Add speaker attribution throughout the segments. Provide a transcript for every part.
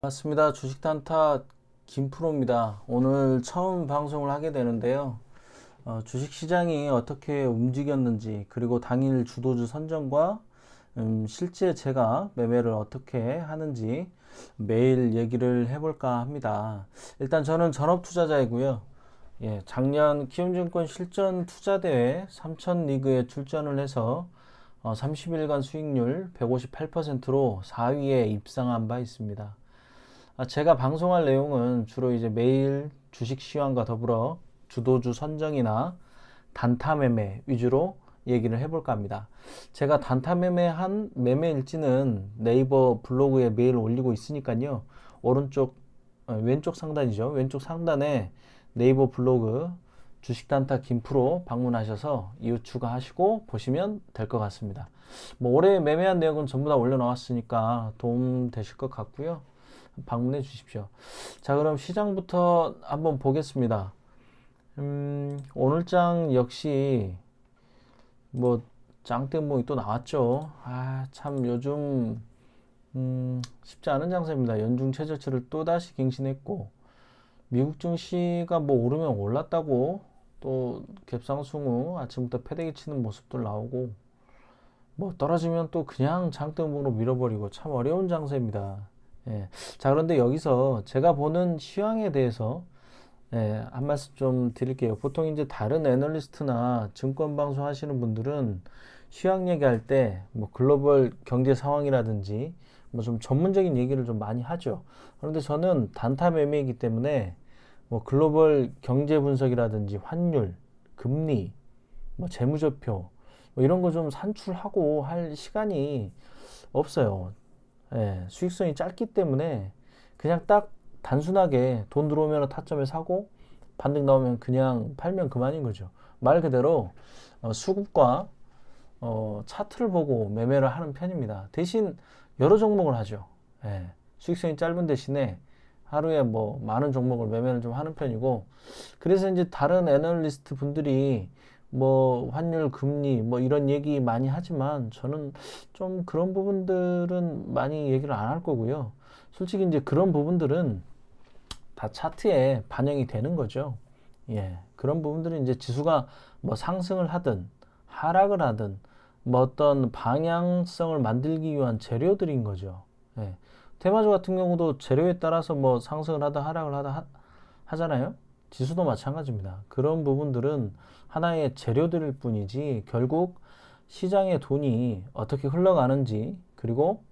Speaker 1: 반갑습니다. 주식단타 김프로입니다. 오늘 처음 방송을 하게 되는데요. 주식시장이 어떻게 움직였는지, 그리고 당일 주도주 선정과 실제 제가 매매를 어떻게 하는지 매일 얘기를 해볼까 합니다. 일단 저는 전업투자자이고요. 작년 키움증권 실전투자대회 3000리그에 출전을 해서 30일간 수익률 158%로 4위에 입상한 바 있습니다. 제가 방송할 내용은 주로 이제 매일 주식 시황과 더불어 주도주 선정이나 단타 매매 위주로 얘기를 해볼까 합니다. 제가 단타 매매한 매매 일지는 네이버 블로그에 매일 올리고 있으니까요. 왼쪽 상단이죠. 왼쪽 상단에 네이버 블로그 주식 단타 김프로 방문하셔서 이웃 추가하시고 보시면 될 것 같습니다. 올해 매매한 내역은 전부 다 올려놓았으니까 도움 되실 것 같고요. 방문해 주십시오. 자, 그럼 시장부터 한번 보겠습니다. 오늘장 역시 짱땡봉이 또 나왔죠. 참 요즘 쉽지 않은 장세입니다. 연중 최저치를 또다시 갱신했고, 미국 증시가 오르면 올랐다고 또 갭상승 아침부터 패대기 치는 모습들 나오고, 떨어지면 또 그냥 장땡봉으로 밀어버리고 참 어려운 장세입니다. 자, 그런데 여기서 제가 보는 시황에 대해서 한 말씀 좀 드릴게요. 보통 이제 다른 애널리스트나 증권 방송 하시는 분들은 시황 얘기할 때 글로벌 경제 상황이라든지 좀 전문적인 얘기를 좀 많이 하죠. 그런데 저는 단타 매매이기 때문에 글로벌 경제 분석이라든지 환율, 금리, 재무제표 이런 거 좀 산출하고 할 시간이 없어요. 수익성이 짧기 때문에 그냥 딱 단순하게 돈 들어오면 타점에 사고 반등 나오면 그냥 팔면 그만인 거죠. 말 그대로 수급과 차트를 보고 매매를 하는 편입니다. 대신 여러 종목을 하죠. 수익성이 짧은 대신에 하루에 많은 종목을 매매를 좀 하는 편이고, 그래서 이제 다른 애널리스트 분들이 환율, 금리, 이런 얘기 많이 하지만 저는 좀 그런 부분들은 많이 얘기를 안 할 거고요. 솔직히 이제 그런 부분들은 다 차트에 반영이 되는 거죠. 그런 부분들은 이제 지수가 상승을 하든 하락을 하든 어떤 방향성을 만들기 위한 재료들인 거죠. 테마주 같은 경우도 재료에 따라서 상승을 하다 하락을 하다 하잖아요. 지수도 마찬가지입니다. 그런 부분들은 하나의 재료들일 뿐이지 결국 시장의 돈이 어떻게 흘러가는지, 그리고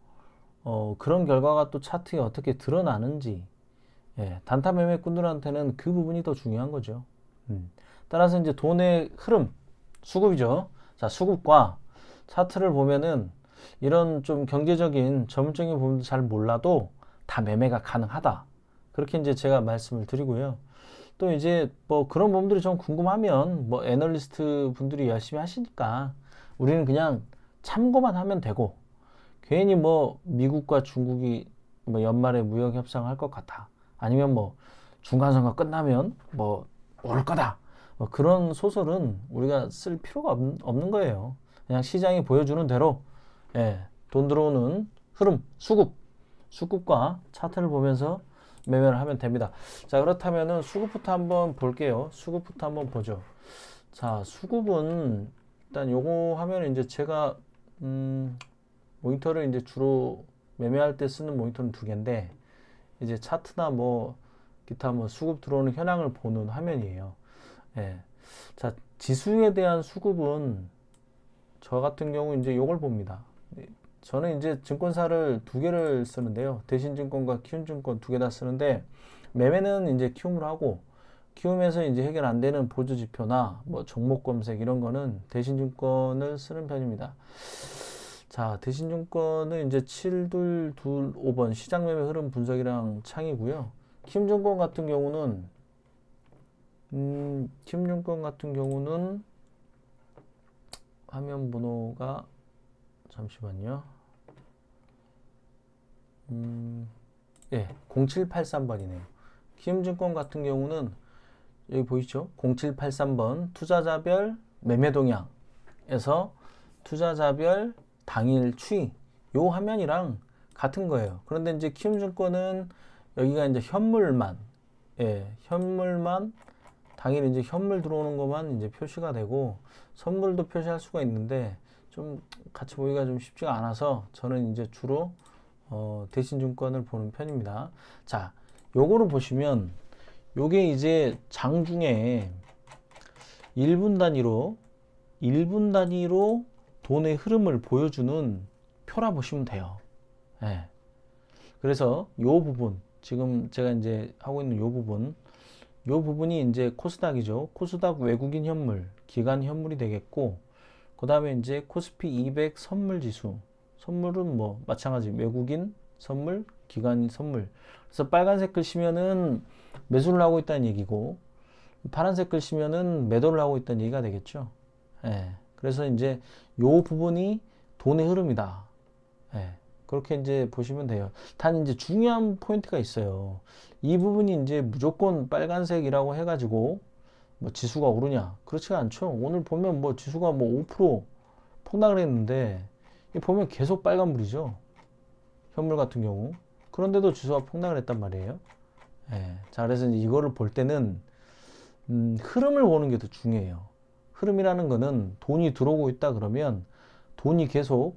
Speaker 1: 그런 결과가 또 차트에 어떻게 드러나는지, 단타 매매꾼들한테는 그 부분이 더 중요한 거죠. 따라서 이제 돈의 흐름, 수급이죠. 자, 수급과 차트를 보면은 이런 좀 경제적인 전문적인 부분도 잘 몰라도 다 매매가 가능하다. 그렇게 이제 제가 말씀을 드리고요. 또 이제 그런 부분들이 좀 궁금하면 애널리스트 분들이 열심히 하시니까 우리는 그냥 참고만 하면 되고, 괜히 미국과 중국이 연말에 무역 협상할 것 같아, 아니면 중간선거 끝나면 오를 거다, 그런 소설은 우리가 쓸 필요가 없는 거예요. 그냥 시장이 보여주는 대로 돈 들어오는 흐름, 수급과 차트를 보면서 매매를 하면 됩니다. 자, 그렇다면은 수급부터 한번 볼게요. 수급부터 한번 보죠. 자, 수급은 일단 요거 하면 이제 제가 모니터를 이제 주로 매매할 때 쓰는 모니터는 두 개인데, 이제 차트나 기타 수급 들어오는 현황을 보는 화면이에요. 자, 지수에 대한 수급은 저 같은 경우 이제 요걸 봅니다. 저는 이제 증권사를 두 개를 쓰는데요. 대신증권과 키움증권 두 개 다 쓰는데, 매매는 이제 키움으로 하고, 키움에서 이제 해결 안 되는 보조지표나 종목 검색 이런 거는 대신증권을 쓰는 편입니다. 자, 대신증권은 이제 7225번 시장 매매 흐름 분석이랑 창이고요. 키움증권 같은 경우는 화면 번호가 잠시만요. 0783번이네요. 키움증권 같은 경우는 여기 보이죠? 0783번 투자자별 매매 동향에서 투자자별 당일 추이, 요 화면이랑 같은 거예요. 그런데 이제 키움증권은 여기가 이제 현물만, 예, 현물만 당일 이제 현물 들어오는 것만 이제 표시가 되고 선물도 표시할 수가 있는데 좀 같이 보기가 좀 쉽지가 않아서 저는 이제 주로 대신증권을 보는 편입니다. 자, 요거를 보시면 요게 이제 장중에 1분 단위로 돈의 흐름을 보여주는 표라 보시면 돼요. 예. 그래서 요 부분, 지금 제가 이제 하고 있는 요 부분이 이제 코스닥이죠. 코스닥 외국인 현물, 기관 현물이 되겠고, 그 다음에 이제 코스피 200 선물 지수. 선물은 뭐 마찬가지 외국인 선물, 기관 선물. 그래서 빨간색 글씨면은 매수를 하고 있다는 얘기고, 파란색 글씨면은 매도를 하고 있다는 얘기가 되겠죠. 예. 그래서 이제 요 부분이 돈의 흐름이다. 예. 그렇게 이제 보시면 돼요. 단 이제 중요한 포인트가 있어요. 이 부분이 이제 무조건 빨간색이라고 해가지고 뭐 지수가 오르냐? 그렇지가 않죠. 오늘 보면 뭐 지수가 뭐 5% 폭락을 했는데 보면 계속 빨간불이죠. 현물 같은 경우. 그런데도 지수가 폭락을 했단 말이에요. 예. 자, 그래서 이제 이거를 볼 때는 흐름을 보는 게 더 중요해요. 흐름이라는 거는 돈이 들어오고 있다 그러면 돈이 계속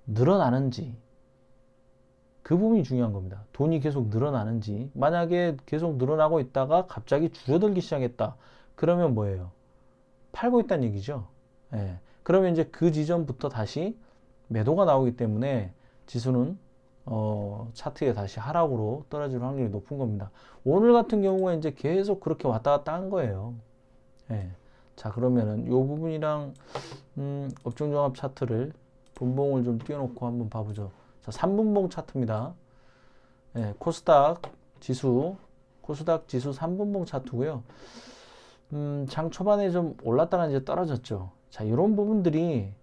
Speaker 1: 늘어나는지 그 부분이 중요한 겁니다. 돈이 계속 늘어나는지. 만약에 계속 늘어나고 있다가 갑자기 줄어들기 시작했다. 그러면 뭐예요? 팔고 있다는 얘기죠. 예. 그러면 이제 그 지점부터 다시 매도가 나오기 때문에 지수는 차트에 다시 하락으로 떨어질 확률이 높은 겁니다. 오늘 같은 경우에 이제 계속 그렇게 왔다 갔다 한 거예요. 예. 자, 그러면은 요 부분이랑 업종종합 차트를 분봉을 좀 띄워놓고 한번 봐보죠. 자, 3분봉 차트입니다. 예, 코스닥 지수 3분봉 차트고요. 장 초반에 좀 올랐다가 이제 떨어졌죠. 자, 이런 부분들이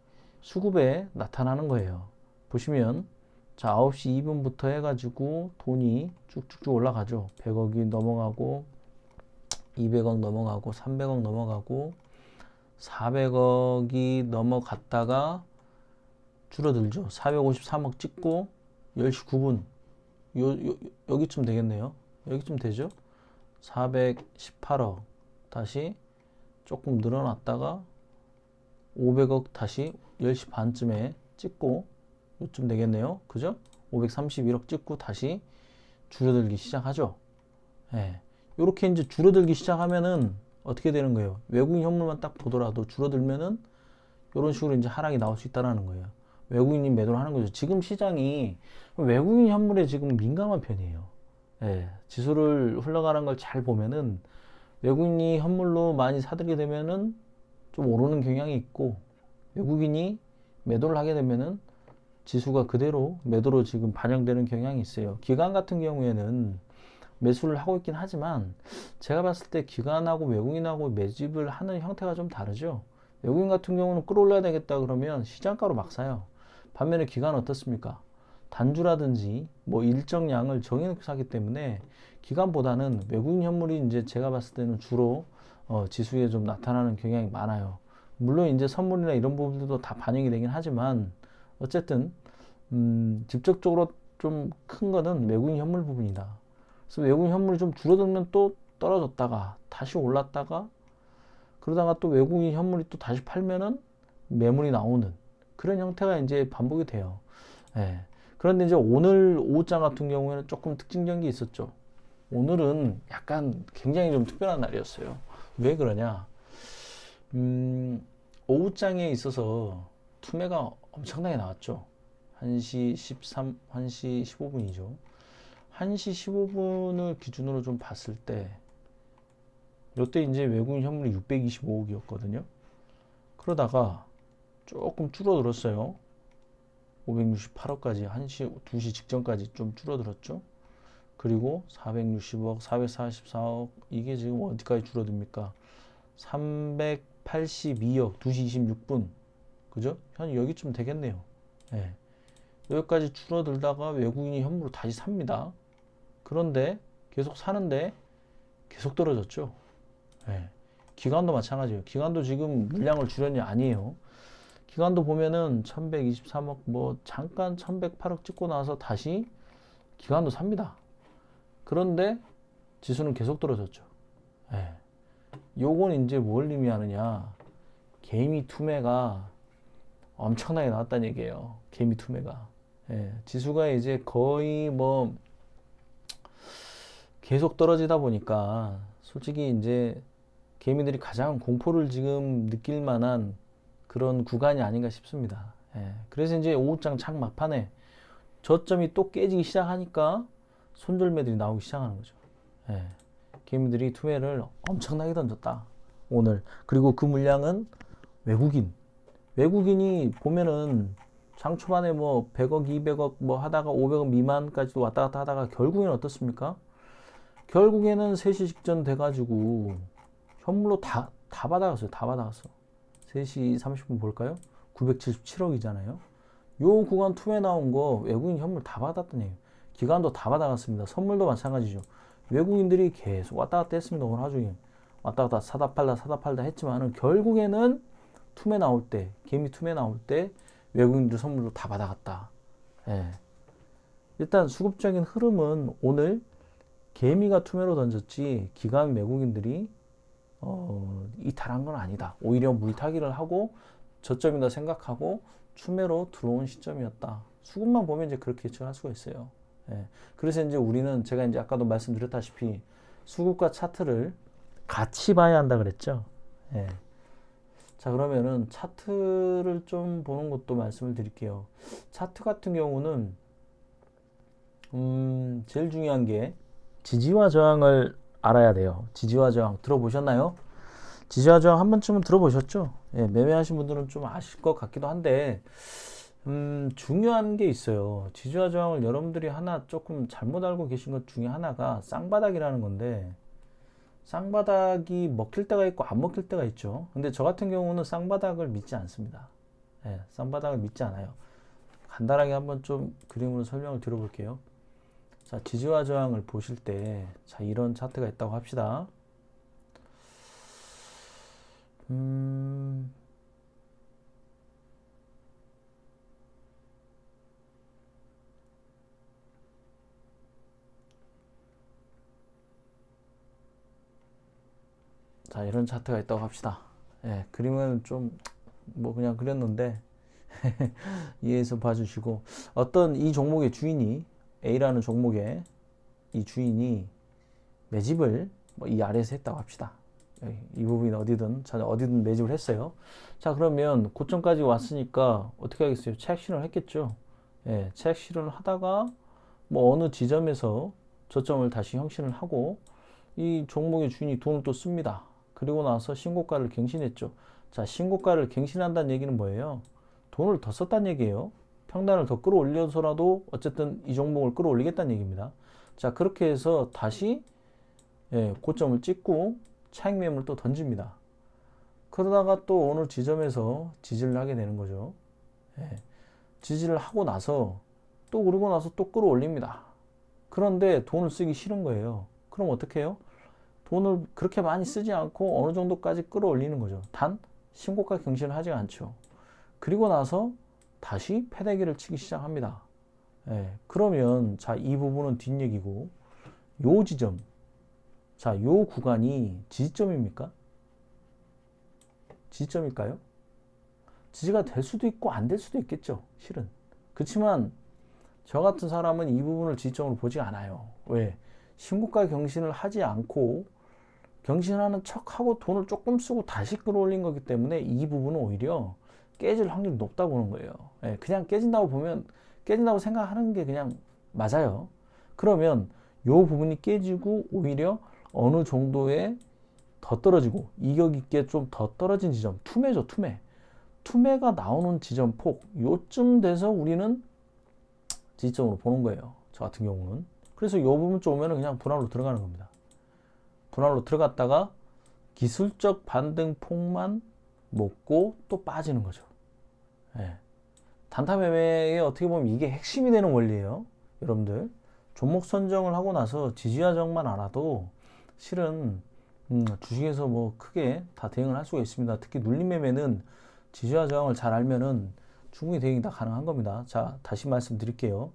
Speaker 1: 수급에 나타나는 거예요. 보시면 자, 9시 2분부터 해가지고 돈이 쭉쭉쭉 올라가죠. 100억이 넘어가고 200억 넘어가고 300억 넘어가고 400억이 넘어갔다가 줄어들죠. 453억 찍고 10시 9분 여기쯤 되겠네요. 여기쯤 되죠. 418억 다시 조금 늘어났다가 500억 다시 10시 반쯤에 찍고 요쯤 되겠네요. 그죠? 531억 찍고 다시 줄어들기 시작하죠. 예. 요렇게 이제 줄어들기 시작하면은 어떻게 되는 거예요? 외국인 현물만 딱 보더라도 줄어들면은 이런 식으로 이제 하락이 나올 수 있다는 거예요. 외국인이 매도를 하는 거죠. 지금 시장이 외국인 현물에 지금 민감한 편이에요. 예. 지수를 흘러가는 걸 잘 보면은 외국인이 현물로 많이 사들게 되면은 좀 오르는 경향이 있고 외국인이 매도를 하게 되면은 지수가 그대로 매도로 지금 반영되는 경향이 있어요. 기관 같은 경우에는 매수를 하고 있긴 하지만 제가 봤을 때 기관하고 외국인하고 매집을 하는 형태가 좀 다르죠. 외국인 같은 경우는 끌어올려야 되겠다 그러면 시장가로 막 사요. 반면에 기관은 어떻습니까? 단주라든지 뭐 일정량을 정해놓고 사기 때문에 기관보다는 외국인 현물이 이제 제가 봤을 때는 주로 지수에 좀 나타나는 경향이 많아요. 물론 이제 선물이나 이런 부분들도 다 반영이 되긴 하지만 어쨌든 직접적으로 좀 큰 거는 외국인 현물 부분이다. 그래서 외국인 현물이 좀 줄어들면 또 떨어졌다가 다시 올랐다가 그러다가 또 외국인 현물이 또 다시 팔면은 매물이 나오는 그런 형태가 이제 반복이 돼요. 예. 그런데 이제 오늘 오후장 같은 경우에는 조금 특징적인 게 있었죠. 오늘은 약간 굉장히 좀 특별한 날이었어요. 왜 그러냐? 오후장에 있어서 투매가 엄청나게 나왔죠. 1시 15분이죠. 1시 15분을 기준으로 좀 봤을 때, 이때 이제 외국인 현물이 625억이었거든요. 그러다가 조금 줄어들었어요. 568억까지, 2시 직전까지 좀 줄어들었죠. 그리고 460억, 444억, 이게 지금 어디까지 줄어듭니까? 382억, 2시 26분. 그죠? 한 여기쯤 되겠네요. 네. 여기까지 줄어들다가 외국인이 현물을 다시 삽니다. 그런데 계속 사는데 계속 떨어졌죠. 네. 기관도 마찬가지예요. 기관도 지금 물량을 줄였냐? 아니에요. 기관도 보면은 1123억 뭐 잠깐 1108억 찍고 나서 다시 기관도 삽니다. 그런데 지수는 계속 떨어졌죠. 예. 요건 이제 뭘 의미하느냐. 개미 투매가 엄청나게 나왔다는 얘기예요. 개미 투매가. 예. 지수가 이제 거의 뭐 계속 떨어지다 보니까 솔직히 이제 개미들이 가장 공포를 지금 느낄 만한 그런 구간이 아닌가 싶습니다. 예. 그래서 이제 오후장 창 막판에 저점이 또 깨지기 시작하니까 손절매들이 나오기 시작하는 거죠. 예. 개미들이 투매를 엄청나게 던졌다. 오늘. 그리고 그 물량은 외국인이 보면은 장 초반에 뭐 100억, 200억 뭐 하다가 500억 미만까지도 왔다 갔다 하다가 결국에는 어떻습니까? 결국에는 3시 직전 돼가지고 현물로 다 받아갔어요. 다 받아갔어. 3시 30분 볼까요? 977억이잖아요. 요 구간 투매 나온 거 외국인 현물 다 받았던 얘기예요. 기관도 다 받아갔습니다. 선물도 마찬가지죠. 외국인들이 계속 왔다 갔다 했습니다. 오늘 하루 종일. 왔다 갔다 사다 팔다 했지만은 결국에는 투매 나올 때, 개미 투매 나올 때 외국인들 선물도 다 받아갔다. 예. 일단 수급적인 흐름은 오늘 개미가 투매로 던졌지 기관 외국인들이 이탈한 건 아니다. 오히려 물타기를 하고 저점이다 생각하고 투매로 들어온 시점이었다. 수급만 보면 이제 그렇게 예측할 수가 있어요. 예. 그래서 이제 우리는 제가 이제 아까도 말씀드렸다시피 수급과 차트를 같이 봐야 한다 그랬죠. 예. 자, 그러면은 차트를 좀 보는 것도 말씀을 드릴게요. 차트 같은 경우는 제일 중요한 게 지지와 저항을 알아야 돼요. 지지와 저항 들어보셨나요? 지지와 저항 한 번쯤은 들어보셨죠? 예, 매매하신 분들은 좀 아실 것 같기도 한데 중요한 게 있어요. 지지와 저항을 여러분들이 하나 조금 잘못 알고 계신 것 중에 하나가 쌍바닥이라는 건데, 쌍바닥이 먹힐 때가 있고 안 먹힐 때가 있죠. 근데 저 같은 경우는 쌍바닥을 믿지 않습니다. 예, 쌍바닥을 믿지 않아요. 간단하게 한번 좀 그림으로 설명을 드려볼게요. 자, 지지와 저항을 보실 때, 자, 이런 차트가 있다고 합시다. 자, 이런 차트가 있다고 합시다. 예, 그림은 좀 뭐 그냥 그렸는데 이해해서 봐주시고, 어떤 이 종목의 주인이 A라는 종목의 이 주인이 매집을 뭐 이 아래에서 했다고 합시다. 이 부분이 어디든 매집을 했어요. 자, 그러면 고점까지 왔으니까 어떻게 하겠어요? 차익 실현을 했겠죠. 예, 차익 실현을 하다가 뭐 어느 지점에서 저점을 다시 형신을 하고 이 종목의 주인이 돈을 또 씁니다. 그리고 나서 신고가를 갱신했죠. 자, 신고가를 갱신한다는 얘기는 뭐예요? 돈을 더 썼다는 얘기예요. 평단을 더 끌어올려서라도 어쨌든 이 종목을 끌어올리겠다는 얘기입니다. 자, 그렇게 해서 다시 고점을 찍고 차익 매물 또 던집니다. 그러다가 또 어느 지점에서 지지를 하게 되는 거죠. 지지를 하고 나서 또 그러고 나서 또 끌어올립니다. 그런데 돈을 쓰기 싫은 거예요. 그럼 어떻게 해요? 돈을 그렇게 많이 쓰지 않고 어느 정도까지 끌어올리는 거죠. 단 신고가 경신을 하지 않죠. 그리고 나서 다시 패대기를 치기 시작합니다. 그러면 자, 이 부분은 뒷얘기고, 요 지점, 자, 요 구간이 지지점입니까? 지지점일까요? 지지가 될 수도 있고 안 될 수도 있겠죠, 실은. 그렇지만 저 같은 사람은 이 부분을 지지점으로 보지 않아요. 왜? 신고가 경신을 하지 않고 경신하는 척하고 돈을 조금 쓰고 다시 끌어올린 거기 때문에 이 부분은 오히려 깨질 확률이 높다고 보는 거예요. 그냥 깨진다고 생각하는 게 그냥 맞아요. 그러면 이 부분이 깨지고 오히려 어느 정도의 더 떨어지고 이격 있게 좀 더 떨어진 지점, 투매죠, 투매가 나오는 지점 폭, 요쯤 돼서 우리는 지지점으로 보는 거예요. 저 같은 경우는. 그래서 이 부분 좀 오면 그냥 분할로 들어가는 겁니다. 분할로 들어갔다가 기술적 반등 폭만 먹고 또 빠지는 거죠. 단타 매매에 어떻게 보면 이게 핵심이 되는 원리예요. 여러분들, 종목 선정을 하고 나서 지지와 저항만 알아도 실은 주식에서 뭐 크게 다 대응을 할 수가 있습니다. 특히 눌림 매매는 지지와 저항을 잘 알면은 충분히 대응이 다 가능한 겁니다. 자, 다시 말씀드릴게요.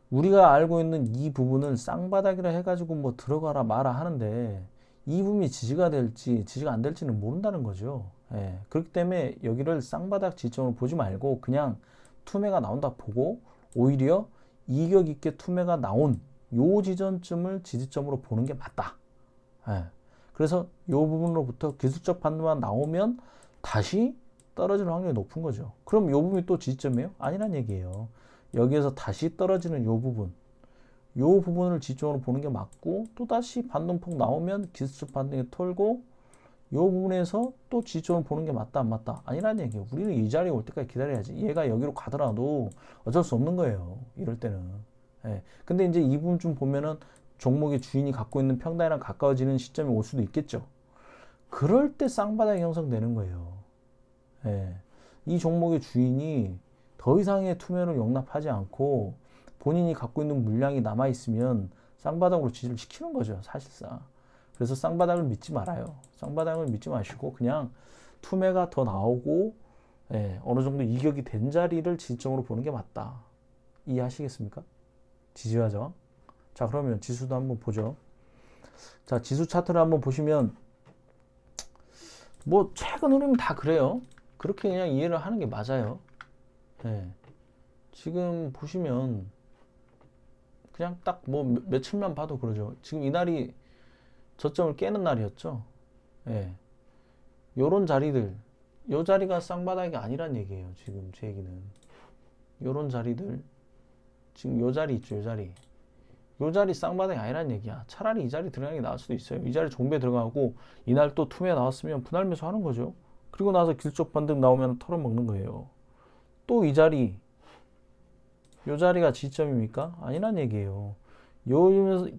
Speaker 1: 우리가 알고 있는 이 부분을 쌍바닥이라 해가지고 뭐 들어가라 마라 하는데 이 부분이 지지가 될지 지지가 안 될지는 모른다는 거죠. 예, 그렇기 때문에 여기를 쌍바닥 지점으로 보지 말고 그냥 투매가 나온다 보고 오히려 이격 있게 투매가 나온 요 지점쯤을 지지점으로 보는 게 맞다. 예, 그래서 요 부분으로부터 기술적 판단만 나오면 다시 떨어지는 확률이 높은 거죠. 그럼 요 부분이 또 지지점이에요? 아니란 얘기예요. 여기에서 다시 떨어지는 요 부분을 지점으로 보는 게 맞고 또다시 반등폭 나오면 기술적 반등에 털고 요 부분에서 또 지점을 보는 게 맞다 안 맞다? 아니란 얘기예요. 우리는 이 자리에 올 때까지 기다려야지. 얘가 여기로 가더라도 어쩔 수 없는 거예요. 이럴 때는. 예. 근데 이제 이 부분 좀 보면은 종목의 주인이 갖고 있는 평단이랑 가까워지는 시점이 올 수도 있겠죠. 그럴 때 쌍바닥이 형성되는 거예요. 예. 이 종목의 주인이 더 이상의 투매를 용납하지 않고 본인이 갖고 있는 물량이 남아있으면 쌍바닥으로 지지를 시키는 거죠, 사실상. 그래서 쌍바닥을 믿지 말아요. 쌍바닥을 믿지 마시고 그냥 투매가 더 나오고 예, 어느 정도 이격이 된 자리를 지지점으로 보는 게 맞다. 이해하시겠습니까? 지지와 저항. 자, 그러면 지수도 한번 보죠. 자, 지수 차트를 한번 보시면 뭐 최근 흐름이 다 그래요. 그렇게 그냥 이해를 하는 게 맞아요. 예. 지금 보시면 그냥 딱 뭐 며칠만 봐도 그러죠. 지금 이 날이 저점을 깨는 날이었죠. 예. 요런 자리들, 요 자리가 쌍바닥이 아니란 얘기예요. 지금 제 얘기는. 요런 자리들, 지금 요 자리 있죠, 요 자리. 요 자리 쌍바닥이 아니란 얘기야. 차라리 이 자리 들어가는 게 나을 수도 있어요. 이 자리 종배 들어가고 이날 또 투매 나왔으면 분할 매수 하는 거죠. 그리고 나서 기술적 반등 나오면 털어먹는 거예요. 또 이 자리, 요 자리가 지점입니까? 아니란 얘기예요.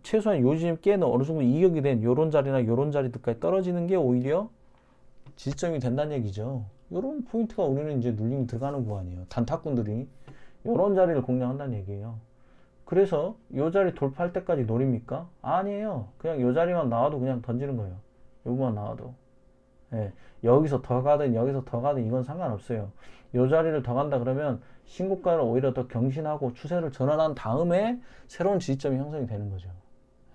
Speaker 1: 최소한 요 지점 깨는 어느 정도 이격이 된 요런 자리나 요런 자리들까지 떨어지는 게 오히려 지점이 된다는 얘기죠. 요런 포인트가 우리는 이제 눌림이 들어가는 구간이에요. 단타꾼들이 요런 자리를 공략한다는 얘기예요. 그래서 요 자리 돌파할 때까지 노립니까? 아니에요. 그냥 요 자리만 나와도 그냥 던지는 거예요. 요거만 나와도. 예, 여기서 더 가든 여기서 더 가든 이건 상관없어요. 요 자리를 더 간다 그러면 신고가를 오히려 더 경신하고 추세를 전환한 다음에 새로운 지지점이 형성이 되는 거죠.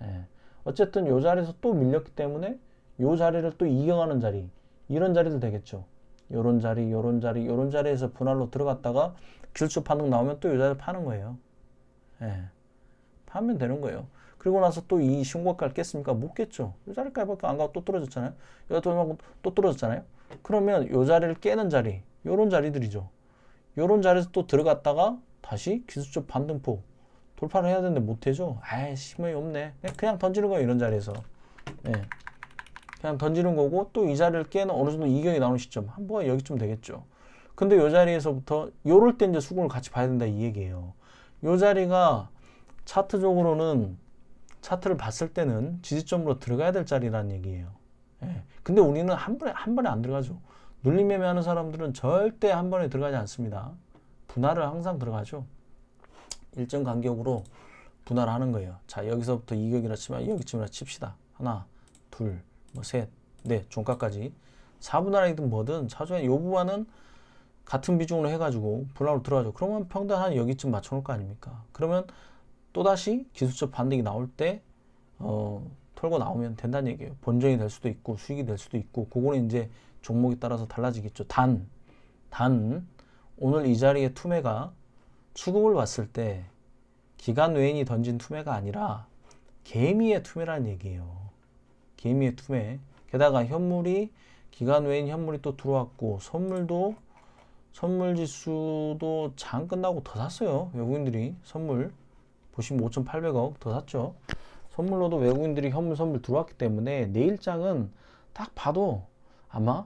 Speaker 1: 예, 어쨌든 요 자리에서 또 밀렸기 때문에 요 자리를 또 이겨가는 자리, 이런 자리도 되겠죠. 요런 자리, 요런 자리, 요런 자리에서 분할로 들어갔다가 기술적 반등 나오면 또 요 자리를 파는 거예요. 예, 파면 되는 거예요. 그리고 나서 또 이 신고가를 깼습니까? 못 깼죠. 요 자리까지밖에 안 가고 또 떨어졌잖아요. 여기 또 떨어졌잖아요. 그러면 요 자리를 깨는 자리, 요런 자리들이죠. 요런 자리에서 또 들어갔다가 다시 기술적 반등폭 돌파를 해야 되는데 못해죠. 아이, 힘이 없네. 그냥 던지는 거예요, 이런 자리에서. 예, 그냥 던지는 거고 또 이 자리를 깨는 어느 정도 이격이 나오는 시점, 한 번 여기쯤 되겠죠. 근데 요 자리에서부터 요럴 때 이제 수급을 같이 봐야 된다 이 얘기예요. 요 자리가 차트적으로는 차트를 봤을 때는 지지점으로 들어가야 될 자리라는 얘기예요. 예. 근데 우리는 한 번에 안 들어가죠. 눌림 매매하는 사람들은 절대 한 번에 들어가지 않습니다. 분할을 항상 들어가죠. 일정 간격으로 분할을 하는 거예요. 자, 여기서부터 이격이라 치면 여기쯤이라 칩시다. 하나, 둘, 뭐 셋, 넷, 종가까지 4분할이든 뭐든 차주에 요 부분은 같은 비중으로 해가지고 분할로 들어가죠. 그러면 평단 한 여기쯤 맞춰놓을 거 아닙니까? 그러면 또다시 기술적 반등이 나올 때 털고 나오면 된다는 얘기예요. 본전이 될 수도 있고 수익이 될 수도 있고 그거는 이제 종목에 따라서 달라지겠죠. 단 오늘 이 자리의 투매가 수급을 봤을 때 기관 외인이 던진 투매가 아니라 개미의 투매라는 얘기예요. 개미의 투매. 게다가 현물이 기관 외인 현물이 또 들어왔고 선물 지수도 장 끝나고 더 샀어요. 외국인들이 선물 보시면 5,800억 더 샀죠. 선물로도 외국인들이 현물 선물 들어왔기 때문에 내일장은 딱 봐도 아마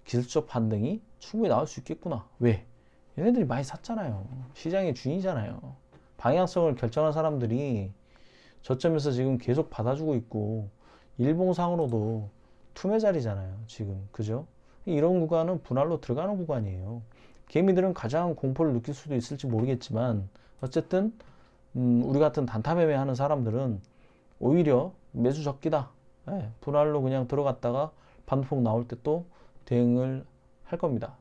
Speaker 1: 기술적 반등이 충분히 나올 수 있겠구나. 왜? 얘네들이 많이 샀잖아요. 시장의 주인이잖아요. 방향성을 결정한 사람들이 저점에서 지금 계속 받아주고 있고 일봉상으로도 투매 자리잖아요. 지금 그죠? 이런 구간은 분할로 들어가는 구간이에요. 개미들은 가장 공포를 느낄 수도 있을지 모르겠지만 어쨌든 우리 같은 단타 매매 하는 사람들은 오히려 매수 적기다. 예, 분할로 그냥 들어갔다가 반폭 나올 때 또 대응을 겁니다.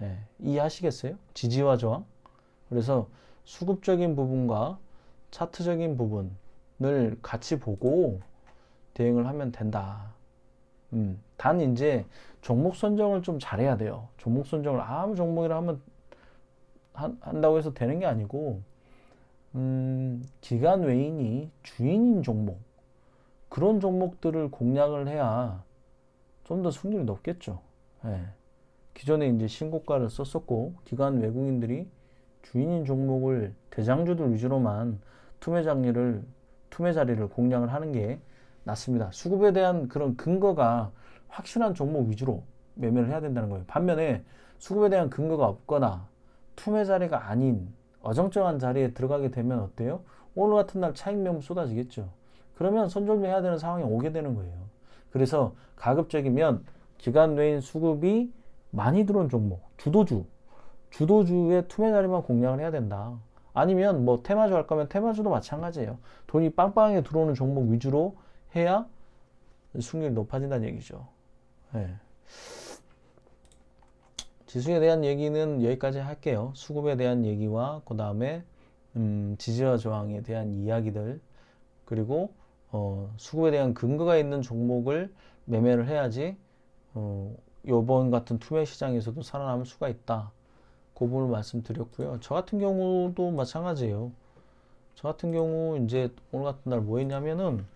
Speaker 1: 예, 이해하시겠어요? 지지와 저항. 그래서 수급적인 부분과 차트적인 부분을 같이 보고 대응을 하면 된다. 단 이제 종목 선정을 좀 잘해야 돼요. 종목 선정을 아무 종목이라 하면 한다고 해서 되는 게 아니고, 기관 외인이 주인인 종목, 그런 종목들을 공략을 해야 좀 더 승률이 높겠죠. 예. 기존에 이제 신고가를 썼었고, 기관 외국인들이 주인인 종목을 대장주들 위주로만 투매 자리를 공략을 하는 게 낫습니다. 수급에 대한 그런 근거가 확실한 종목 위주로 매매를 해야 된다는 거예요. 반면에 수급에 대한 근거가 없거나 투매 자리가 아닌 어정쩡한 자리에 들어가게 되면 어때요? 오늘 같은 날 차익 매물 쏟아지겠죠. 그러면 손절매해야 되는 상황이 오게 되는 거예요. 그래서 가급적이면 기관 외인 수급이 많이 들어온 종목, 주도주의 투매 자리만 공략을 해야 된다. 아니면 뭐 테마주 할 거면 테마주도 마찬가지예요. 돈이 빵빵하게 들어오는 종목 위주로 해야 승률이 높아진다는 얘기죠. 네. 지수에 대한 얘기는 여기까지 할게요. 수급에 대한 얘기와 그 다음에 지지와 저항에 대한 이야기들, 그리고 수급에 대한 근거가 있는 종목을 매매를 해야지 요번 같은 투매 시장에서도 살아남을 수가 있다. 그 부분을 말씀드렸고요. 저 같은 경우도 마찬가지예요. 저 같은 경우 이제 오늘 같은 날 뭐 했냐면은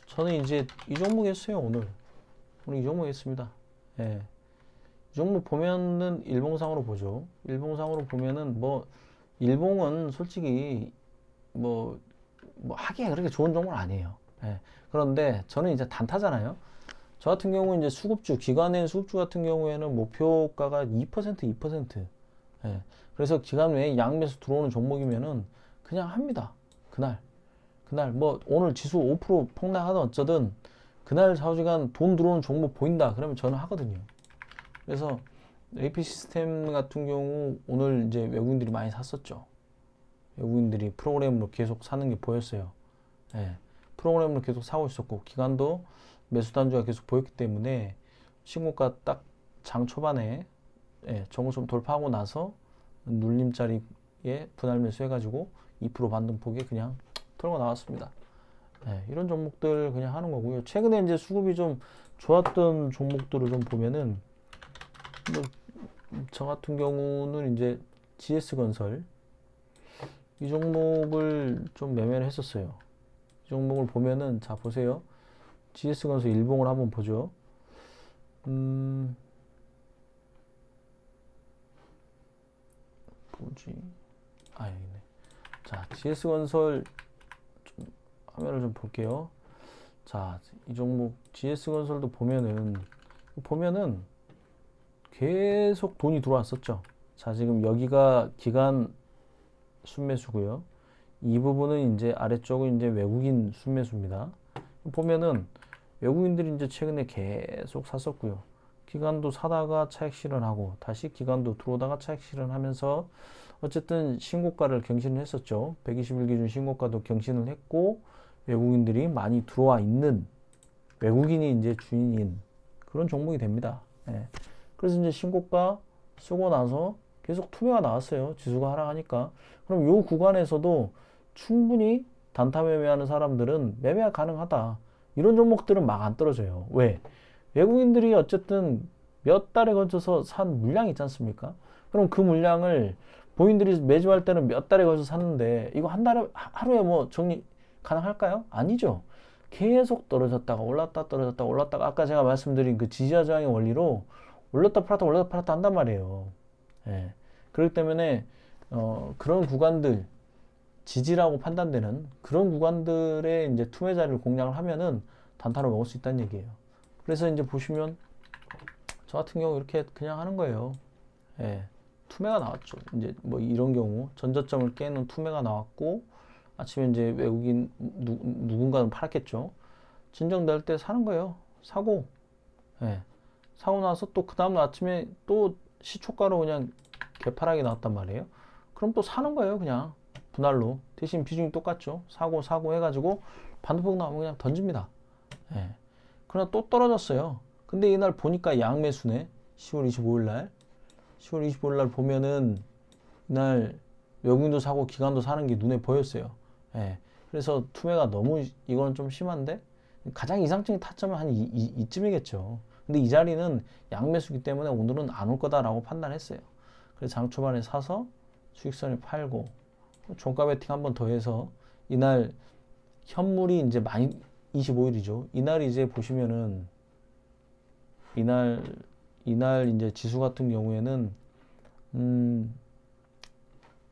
Speaker 1: 저는 이제 이 종목 했어요. 오늘 이 종목 했습니다. 예. 이 종목 보면은 일봉상으로 보죠. 일봉상으로 보면은 뭐 일봉은 솔직히 뭐 하기가 그렇게 좋은 종목은 아니에요. 예. 그런데 저는 이제 단타잖아요. 저 같은 경우 이제 수급주, 기관의 수급주 같은 경우에는 목표가가 2%. 예. 그래서 기간 외에 양매수 들어오는 종목이면은 그냥 합니다. 그날 뭐 오늘 지수 5% 폭락하든 어쩌든 그날 4시간 돈 들어오는 종목 보인다. 그러면 저는 하거든요. 그래서 AP 시스템 같은 경우 오늘 이제 외국인들이 많이 샀었죠. 외국인들이 프로그램으로 계속 사는 게 보였어요. 예. 프로그램으로 계속 사고 있었고, 기간도 매수 단주가 계속 보였기 때문에 신고가 딱 장 초반에 정고점 돌파하고 나서 눌림자리에 분할 매수해가지고 2% 반등폭에 그냥 털고 나왔습니다. 이런 종목들 그냥 하는 거고요. 최근에 이제 수급이 좀 좋았던 종목들을 좀 보면은 뭐 저 같은 경우는 이제 GS건설 이 종목을 좀 매매를 했었어요. 이 종목을 보면은 자 보세요. GS건설 일봉을 한번 보죠. 뭐지? 아 여기네. 자 GS건설 좀 화면을 좀 볼게요. 자 이 종목 GS건설도 보면은 계속 돈이 들어왔었죠. 자 지금 여기가 기간 순매수고요. 이 부분은 이제 아래쪽은 이제 외국인 순매수입니다. 보면은 외국인들이 이제 최근에 계속 샀었고요. 기간도 사다가 차익 실현하고 다시 기간도 들어오다가 차익 실현하면서 어쨌든 신고가를 경신을 했었죠. 120일 기준 신고가도 경신을 했고 외국인들이 많이 들어와 있는, 외국인이 이제 주인인 그런 종목이 됩니다. 그래서 이제 신고가 쓰고 나서 계속 투매가 나왔어요. 지수가 하락하니까. 그럼 요 구간에서도 충분히 단타 매매하는 사람들은 매매가 가능하다. 이런 종목들은 막 안 떨어져요. 왜? 외국인들이 어쨌든 몇 달에 걸쳐서 산 물량이 있지 않습니까? 그럼 그 물량을 본인들이 매집할 때는 몇 달에 걸쳐서 샀는데 이거 한 달에 하루에 뭐 정리 가능할까요? 아니죠. 계속 떨어졌다가 올랐다 떨어졌다가 올랐다가 아까 제가 말씀드린 그 지지와 저항의 원리로 올렸다 팔았다 한단 말이에요. 그렇기 때문에 그런 구간들, 지지라고 판단되는 그런 구간들의 이제 투매 자리를 공략을 하면은 단타로 먹을 수 있다는 얘기예요. 그래서 이제 보시면 저 같은 경우 이렇게 그냥 하는 거예요. 투매가 나왔죠. 이제 뭐 이런 경우 전저점을 깨는 투매가 나왔고 아침에 이제 외국인 누군가는 팔았겠죠. 진정될 때 사는 거예요. 사고 사고 나서 또 그 다음날 아침에 또 시초가로 그냥 개파락이 나왔단 말이에요. 그럼 또 사는 거예요. 그냥 분할로. 대신 비중이 똑같죠. 사고 해가지고 반도폭 나오면 그냥 던집니다. 그러나 또 떨어졌어요. 근데 이날 보니까 양매수네. 10월 25일 날. 10월 25일 날 보면은 이날 외국인도 사고 기관도 사는 게 눈에 보였어요. 예. 그래서 투매가 너무 이거는 좀 심한데 가장 이상적인 타점은 한 이쯤이겠죠. 근데 이 자리는 양매수기 때문에 오늘은 안 올 거다라고 판단했어요. 그래서 장 초반에 사서 수익선을 팔고 종가 베팅 한 번 더 해서 이날 현물이 이제 많이 25일이죠. 이날 이제 보시면은 이날 이제 지수 같은 경우에는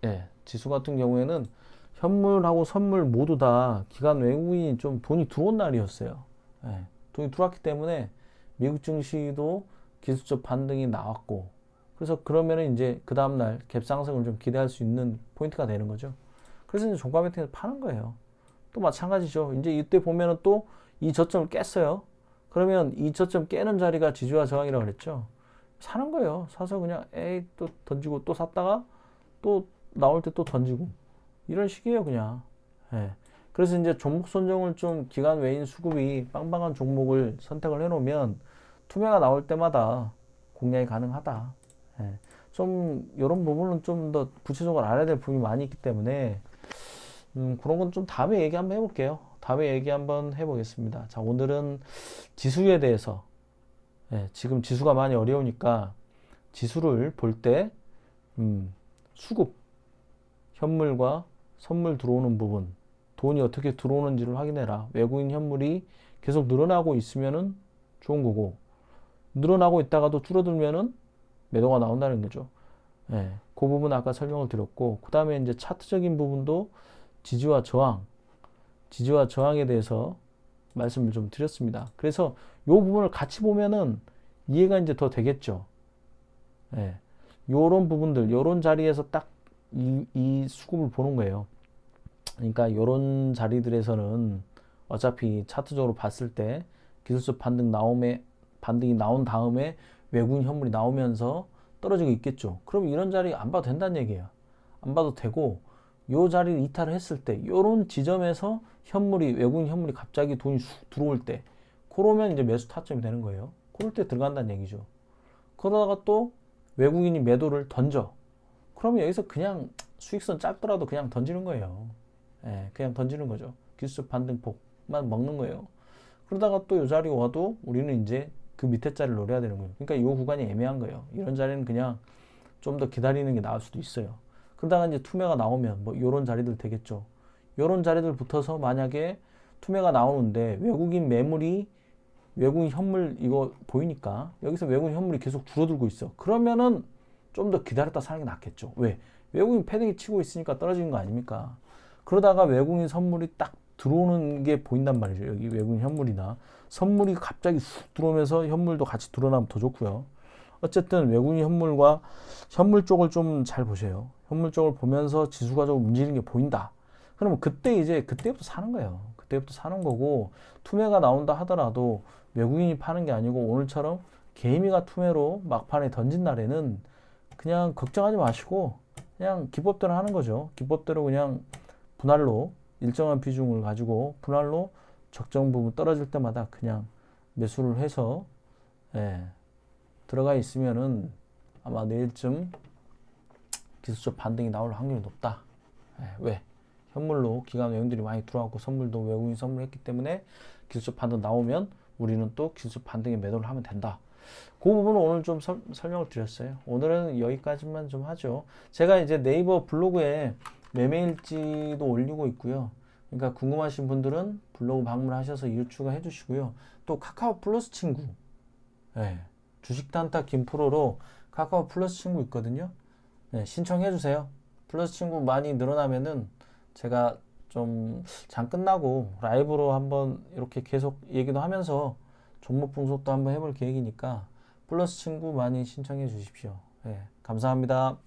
Speaker 1: 예, 지수 같은 경우에는 현물하고 선물 모두 다 기관 외국인이 좀 돈이 들어온 날이었어요. 예, 돈이 들어왔기 때문에 미국 증시도 기술적 반등이 나왔고, 그래서 그러면은 이제 그 다음날 갭 상승을 좀 기대할 수 있는 포인트가 되는 거죠. 그래서 이제 종가 베팅에서 파는 거예요. 또 마찬가지죠. 이제 이때 보면은 또 이 저점을 깼어요. 그러면 이 저점 깨는 자리가 지지와 저항이라고 그랬죠. 사는 거예요. 사서 그냥 에이 또 던지고 또 샀다가 또 나올 때 또 던지고 이런 식이에요 그냥. 예. 그래서 이제 종목 선정을 좀 기관 외인 수급이 빵빵한 종목을 선택을 해놓으면 투매가 나올 때마다 공략이 가능하다. 예. 좀 이런 부분은 좀 더 구체적으로 알아야 될 부분이 많이 있기 때문에 그런 건 좀 다음에 얘기 한번 해볼게요. 다음에 얘기 한번 해보겠습니다. 자, 오늘은 지수에 대해서, 예, 지금 지수가 많이 어려우니까 지수를 볼 때 수급, 현물과 선물 들어오는 부분, 돈이 어떻게 들어오는지를 확인해라. 외국인 현물이 계속 늘어나고 있으면은 좋은 거고, 늘어나고 있다가도 줄어들면은 매도가 나온다는 거죠. 예, 그 부분 아까 설명을 드렸고, 그 다음에 이제 차트적인 부분도 지지와 저항에 대해서 말씀을 좀 드렸습니다. 그래서 이 부분을 같이 보면은 이해가 이제 더 되겠죠. 예, 요런 부분들, 요런 자리에서 딱 이 수급을 보는 거예요. 그러니까 요런 자리들에서는 어차피 차트적으로 봤을 때 기술적 반등이 나온 다음에 외국인 현물이 나오면서 떨어지고 있겠죠. 그럼 이런 자리 안 봐도 된다는 얘기예요. 안 봐도 되고, 요 자리를 이탈을 했을 때 요런 지점에서 외국인 현물이 갑자기 돈이 쑥 들어올 때, 그러면 이제 매수 타점이 되는 거예요. 그럴 때 들어간다는 얘기죠. 그러다가 또 외국인이 매도를 던져. 그러면 여기서 그냥 수익선 짧더라도 그냥 던지는 거예요. 예, 그냥 던지는 거죠. 기술적 반등폭만 먹는 거예요. 그러다가 또 이 자리 와도 우리는 이제 그 밑에 자리를 노려야 되는 거예요. 그러니까 이 구간이 애매한 거예요. 이런 자리는 그냥 좀 더 기다리는 게 나을 수도 있어요. 그러다가 이제 투매가 나오면 뭐 요런 자리들 되겠죠. 요런 자리들 붙어서 만약에 투매가 나오는데 외국인 현물 이거 보이니까 여기서 외국인 현물이 계속 줄어들고 있어. 그러면은 좀 더 기다렸다 사는 게 낫겠죠. 왜? 외국인 패딩이 치고 있으니까 떨어지는 거 아닙니까? 그러다가 외국인 선물이 딱 들어오는 게 보인단 말이죠. 여기 외국인 현물이나 선물이 갑자기 쑥 들어오면서 현물도 같이 드러나면 더 좋고요. 어쨌든 외국인 현물과 현물 쪽을 좀 잘 보세요. 현물 쪽을 보면서 지수가 좀 움직이는 게 보인다. 그러면 그때부터 사는 거예요. 그때부터 사는 거고, 투매가 나온다 하더라도 외국인이 파는 게 아니고 오늘처럼 개미가 투매로 막판에 던진 날에는 그냥 걱정하지 마시고 그냥 기법대로 하는 거죠. 기법대로 그냥 분할로 일정한 비중을 가지고 분할로 적정 부분 떨어질 때마다 그냥 매수를 해서, 예, 들어가 있으면은 아마 내일쯤 기술적 반등이 나올 확률이 높다. 예, 왜? 현물로 기관 외국인들이 많이 들어왔고 선물도 외국인 선물했기 때문에 기술적 반등 나오면 우리는 또 기술적 반등에 매도를 하면 된다. 그 부분은 오늘 좀 설명을 드렸어요. 오늘은 여기까지만 좀 하죠. 제가 이제 네이버 블로그에 매매일지도 올리고 있고요. 그러니까 궁금하신 분들은 블로그 방문하셔서 유추가 해주시고요. 또 카카오 플러스 친구, 네, 주식단타 김프로로 카카오 플러스 친구 있거든요. 네, 신청해주세요. 플러스 친구 많이 늘어나면은 제가 좀 장 끝나고 라이브로 한번 이렇게 계속 얘기도 하면서 종목 분석도 한번 해볼 계획이니까 플러스 친구 많이 신청해 주십시오. 네, 감사합니다.